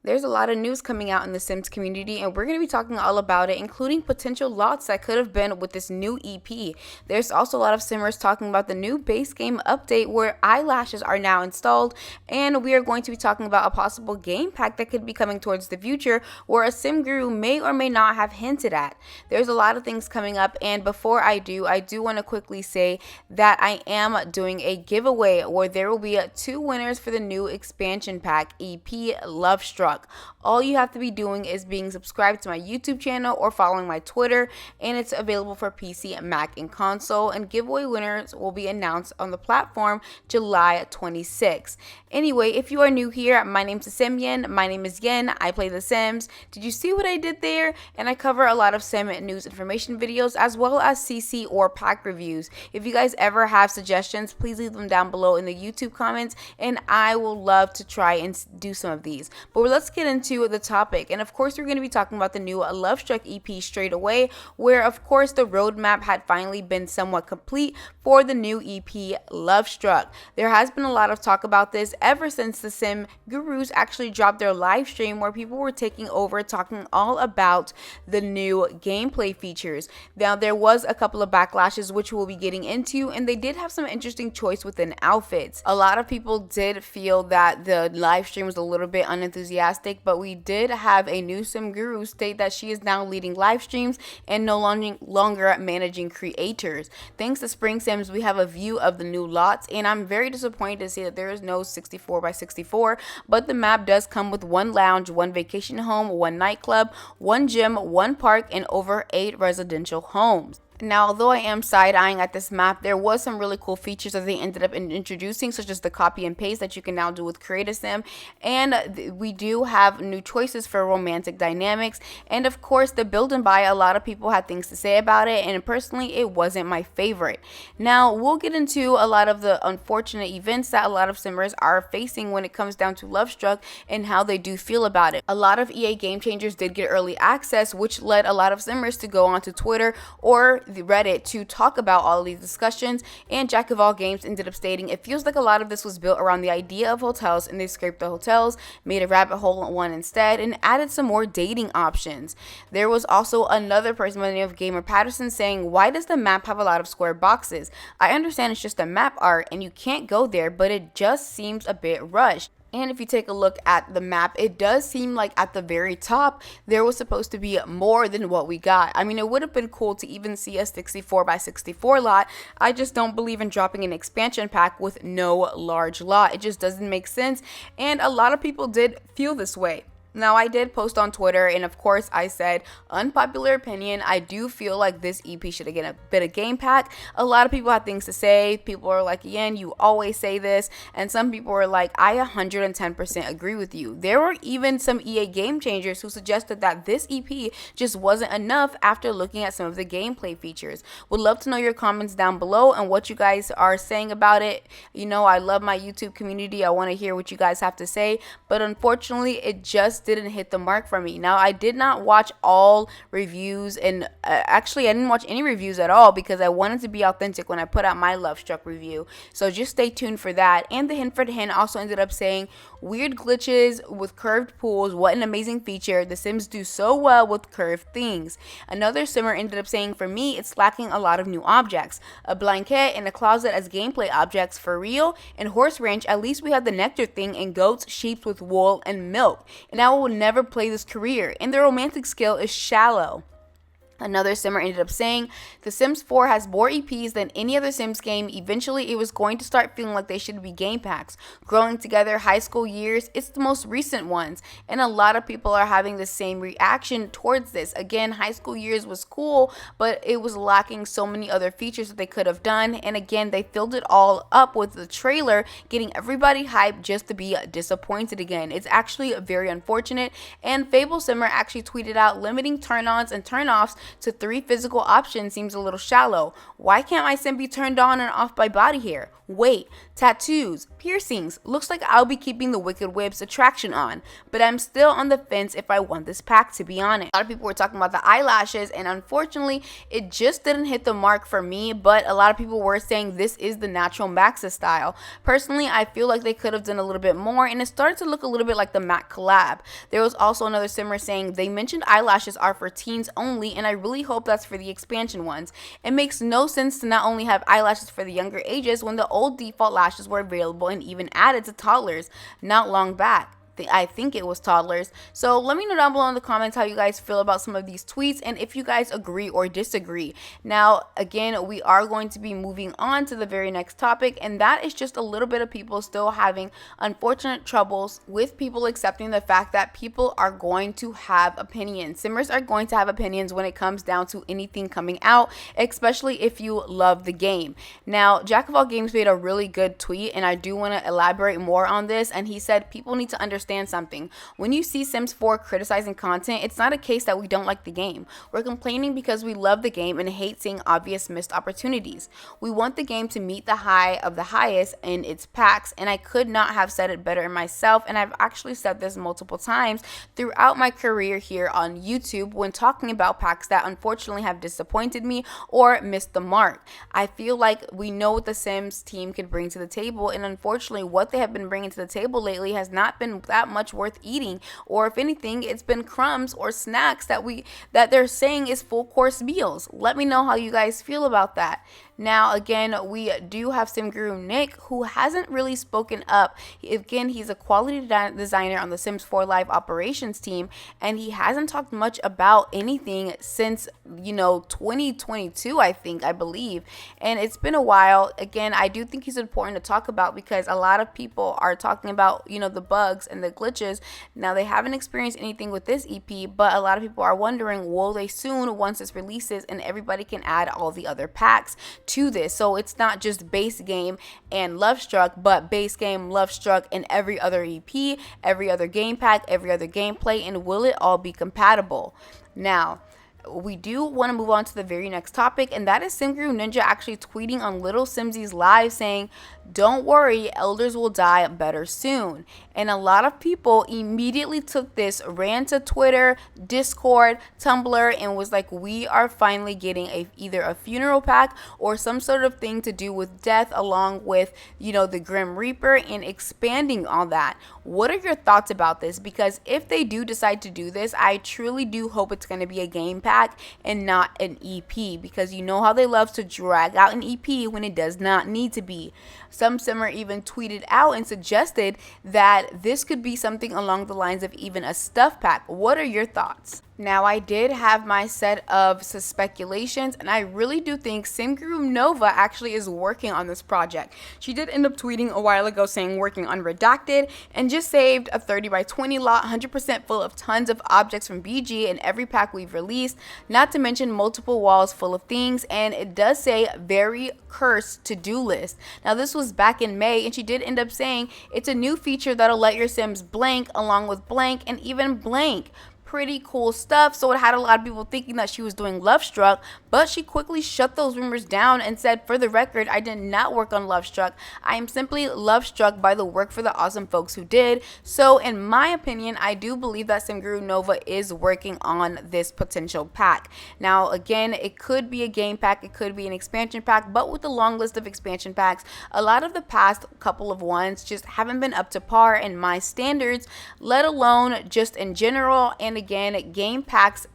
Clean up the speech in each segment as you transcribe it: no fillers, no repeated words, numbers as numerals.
There's a lot of news coming out in the Sims community, and we're going to be talking all about it, including potential lots that could have been with this new EP. There's also a lot of Simmers talking about the new base game update where eyelashes are now installed, and we are going to be talking about a possible game pack that could be coming towards the future where a Sim guru may or may not have hinted at. There's a lot of things coming up, and before I do want to quickly say that I am doing a giveaway where there will be 2 winners for the new expansion pack EP Lovestruck. All you have to be doing is being subscribed to my YouTube channel or following my Twitter, and it's available for PC, Mac, and console, and giveaway winners will be announced on the platform July 26. Anyway, if you are new here, my name's Simian. My name is Yen. I play The Sims. Did you see what I did there? And I cover a lot of Sim news information videos as well as CC or pack reviews. If you guys ever have suggestions, please leave them down below in the YouTube comments, and I will love to try and do some of these. But let's get into the topic, and of course we're going to be talking about the new Lovestruck EP straight away, where of course the roadmap had finally been somewhat complete for the new EP Lovestruck. There has been a lot of talk about this ever since the Sim gurus actually dropped their live stream where people were taking over talking all about the new gameplay features. Now there was a couple of backlashes which we'll be getting into, and they did have some interesting choice within outfits. A lot of people did feel that the live stream was a little bit unenthusiastic, but we did have a new Sim guru state that she is now leading live streams and no longer managing creators. Thanks to Spring Sims, we have a view of the new lots, and I'm very disappointed to see that there is no 64x64, but the map does come with 1 lounge, 1 vacation home, 1 nightclub, 1 gym, 1 park, and over 8 residential homes. Now, although I am side-eyeing at this map, there was some really cool features that they ended up introducing, such as the copy and paste that you can now do with Create Sim, and we do have new choices for romantic dynamics, and of course the build and buy. A lot of people had things to say about it, and personally it wasn't my favorite. Now we'll get into a lot of the unfortunate events that a lot of Simmers are facing when it comes down to Lovestruck and how they do feel about it. A lot of EA Game Changers did get early access, which led a lot of Simmers to go onto Twitter or the Reddit to talk about all of these discussions, and Jack of All Games ended up stating it feels like a lot of this was built around the idea of hotels, and they scraped the hotels, made a rabbit hole one instead, and added some more dating options. There was also another person by the name of Gamer Patterson saying, why does the map have a lot of square boxes? I understand it's just a map art and you can't go there, but it just seems a bit rushed. And if you take a look at the map, it does seem like at the very top, there was supposed to be more than what we got. I mean, it would have been cool to even see a 64x64 lot. I just don't believe in dropping an expansion pack with no large lot. It just doesn't make sense. And a lot of people did feel this way. Now, I did post on Twitter, and of course I said, unpopular opinion, I do feel like this EP should have get a bit of game pack. A lot of people had things to say. People are like, Yen, you always say this. And some people were like, I 110% agree with you. There were even some EA Game Changers who suggested that this EP just wasn't enough after looking at some of the gameplay features. Would love to know your comments down below and what you guys are saying about it. You know, I love my YouTube community. I want to hear what you guys have to say. But unfortunately, it just didn't hit the mark for me. Now, I did not watch all reviews, and actually I didn't watch any reviews at all because I wanted to be authentic when I put out my Lovestruck review. So just stay tuned for that. And the Hinford Hen also ended up saying, weird glitches with curved pools, what an amazing feature. The Sims do so well with curved things. Another Simmer ended up saying, for me, it's lacking a lot of new objects. A blanket and a closet as gameplay objects for real, and horse ranch, at least we have the nectar thing, and goats, sheep with wool and milk. And I will never play this career, and the romantic skill is shallow. Another Simmer ended up saying, The Sims 4 has more EPs than any other Sims game. Eventually, it was going to start feeling like they should be game packs. Growing Together, High School Years, it's the most recent ones. And a lot of people are having the same reaction towards this. Again, High School Years was cool, but it was lacking so many other features that they could have done. And again, they filled it all up with the trailer, getting everybody hyped just to be disappointed again. It's actually very unfortunate. And Fable Simmer actually tweeted out, limiting turn-ons and turn-offs to 3 physical options seems a little shallow. Why can't my sim be turned on and off by body hair? Wait, tattoos, piercings, looks like I'll be keeping the Wicked Whips attraction on, but I'm still on the fence if I want this pack, to be honest. A lot of people were talking about the eyelashes, and unfortunately, it just didn't hit the mark for me, but a lot of people were saying this is the natural Maxa style. Personally, I feel like they could have done a little bit more, and it started to look a little bit like the MAC collab. There was also another simmer saying they mentioned eyelashes are for teens only, and I really hope that's for the expansion ones. It makes no sense to not only have eyelashes for the younger ages when the old default lashes were available and even added to toddlers not long back. I think it was toddlers. So let me know down below in the comments how you guys feel about some of these tweets and if you guys agree or disagree. Now, again, we are going to be moving on to the very next topic, and that is just a little bit of people still having unfortunate troubles with people accepting the fact that people are going to have opinions. Simmers are going to have opinions when it comes down to anything coming out, especially if you love the game. Now, Jack of All Games made a really good tweet, and I do want to elaborate more on this, and he said people need to understand something. When you see Sims 4 criticizing content, it's not a case that we don't like the game. We're complaining because we love the game and hate seeing obvious missed opportunities. We want the game to meet the high of the highest in its packs, and I could not have said it better myself, and I've actually said this multiple times throughout my career here on YouTube when talking about packs that unfortunately have disappointed me or missed the mark. I feel like we know what the Sims team can bring to the table, and unfortunately what they have been bringing to the table lately has not been that much worth eating, or if anything, it's been crumbs or snacks that they're saying is full course meals. Let me know how you guys feel about that. Now, again, we do have Sim Guru Nick, who hasn't really spoken up. Again, he's a quality designer on the Sims 4 Live operations team, and he hasn't talked much about anything since, 2022, I believe. And it's been a while. Again, I do think he's important to talk about because a lot of people are talking about, the bugs and the glitches. Now, they haven't experienced anything with this EP, but a lot of people are wondering, will they soon once this releases and everybody can add all the other packs to this? So it's not just base game and Lovestruck, but base game, Lovestruck, and every other EP, every other game pack, every other gameplay, and will it all be compatible? Now, we do want to move on to the very next topic, and that is SimGuru Ninja actually tweeting on Little Simsy's live saying, "Don't worry, elders will die better soon." And a lot of people immediately took this, ran to Twitter, Discord, Tumblr, and was like, we are finally getting either a funeral pack or some sort of thing to do with death, along with, the Grim Reaper, and expanding on that. What are your thoughts about this? Because if they do decide to do this, I truly do hope it's going to be a game pack and not an EP, because you know how they love to drag out an EP when it does not need to be. Some simmer even tweeted out and suggested that this could be something along the lines of even a stuff pack. What are your thoughts? Now, I did have my set of speculations, and I really do think SimGuru Nova actually is working on this project. She did end up tweeting a while ago saying working on Redacted, and just saved a 30 by 20 lot, 100% full of tons of objects from BG in every pack we've released, not to mention multiple walls full of things, and it does say very cursed to-do list. Now, this was back in May, and she did end up saying it's a new feature that'll let your Sims blank along with blank and even blank. Pretty cool stuff. So it had a lot of people thinking that she was doing Lovestruck, but she quickly shut those rumors down and said, for the record, I did not work on Lovestruck. I am simply Lovestruck by the work for the awesome folks who did. So in my opinion, I do believe that SimGuru Nova is working on this potential pack. Now, again, it could be a game pack, it could be an expansion pack, but with the long list of expansion packs, a lot of the past couple of ones just haven't been up to par in my standards, let alone just in general. And again, game packs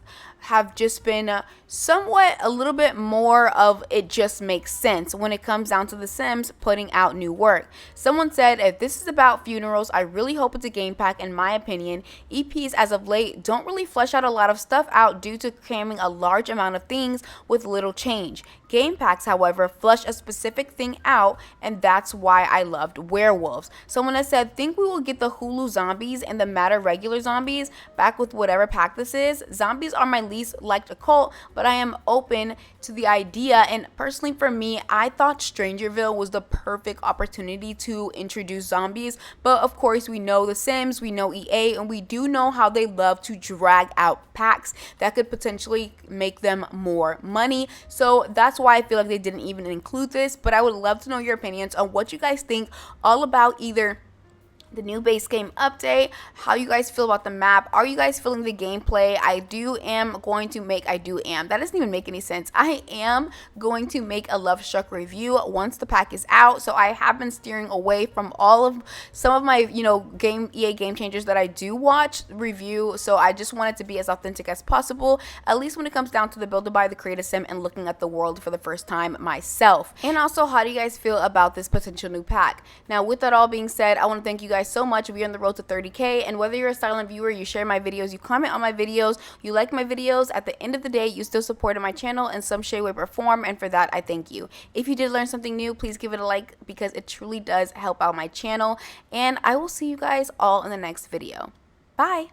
have just been somewhat a little bit more of it just makes sense when it comes down to the Sims putting out new work. Someone said, if this is about funerals, I really hope it's a game pack. In my opinion, EPs as of late don't really flesh out a lot of stuff out due to cramming a large amount of things with little change. Game packs, however, flesh a specific thing out, and that's why I loved werewolves. Someone has said, think we will get the Hulu zombies and the Matter regular zombies back with whatever pack this is. Zombies are my least liked occult, but I am open to the idea. And personally for me, I thought Strangerville was the perfect opportunity to introduce zombies. But of course, we know The Sims, we know EA, and we do know how they love to drag out packs that could potentially make them more money. So that's why I feel like they didn't even include this. But I would love to know your opinions on what you guys think all about either the new base game update, how you guys feel about the map. Are you guys feeling the gameplay? That doesn't even make any sense. I am going to make a Lovestruck review once the pack is out. So I have been steering away from some of my, EA game changers that I do watch review. So I just want it to be as authentic as possible, at least when it comes down to the build to buy, the creative sim, and looking at the world for the first time myself. And also, how do you guys feel about this potential new pack? Now, with that all being said, I want to thank you guys so much. We're on the road to 30K, and whether you're a silent viewer, you share my videos, you comment on my videos, you like my videos, at the end of the day, you still supported my channel in some shape, way, or form, and for that, I thank you. If you did learn something new, please give it a like, because it truly does help out my channel, and I will see you guys all in the next video. Bye!